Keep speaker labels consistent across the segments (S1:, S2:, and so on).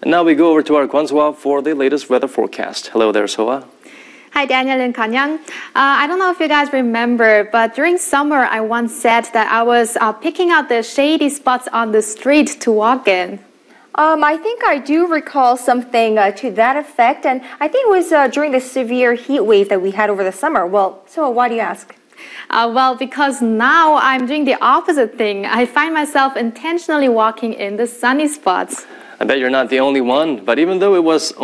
S1: And now we go over to our Kwon So-ah for the latest weather forecast. Hello there, So-ah.
S2: Hi, Daniel and Kanyang. I don't know if you guys remember, but during summer, I once said that I was picking out the shady spots on the street to walk in.
S3: I think I do recall something to that effect, and I think it was during the severe heat wave that we had over the summer. Well, so why do you ask?
S2: Well, because now I'm doing the opposite thing. I find myself intentionally walking in the sunny spots.
S1: I bet you're not the only one, but even though it was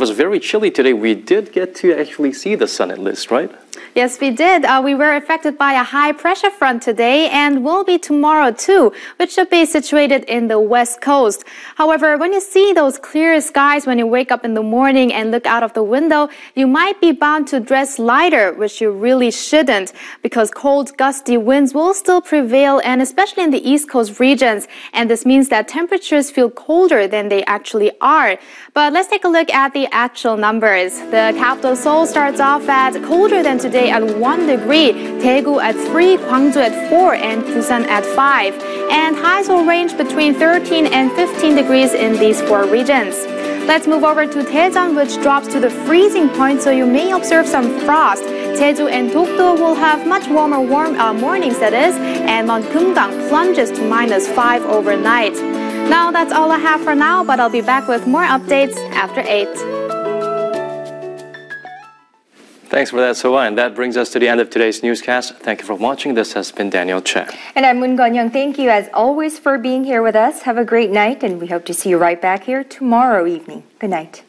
S1: very chilly today, we did get to actually see the sun at least, right?
S2: Yes, we did. We were affected by a high pressure front today and will be tomorrow too, which should be situated in the west coast. However, when you see those clear skies when you wake up in the morning and look out of the window, you might be bound to dress lighter, which you really shouldn't, because cold, gusty winds will still prevail, and especially in the east coast regions. And this means that temperatures feel colder than they actually are. But let's take a look at the actual numbers. The capital Seoul starts off at colder than today at 1 degree, Daegu at 3, Gwangju at 4, and Busan at 5. And highs will range between 13 and 15 degrees in these 4 regions. Let's move over to Daejeon, which drops to the freezing point, so you may observe some frost. Jeju and Dokdo will have much warmer mornings, that is, and Mount Kumgang plunges to -5 overnight. Now that's all I have for now, but I'll be back with more updates after 8.
S1: Thanks for that, So-ah, and that brings us to the end of today's newscast. Thank you for watching. This has been Daniel Che.
S3: And I'm Moon Kanyang. Thank you as always for being here with us. Have a great night, and we hope to see you right back here tomorrow evening. Good night.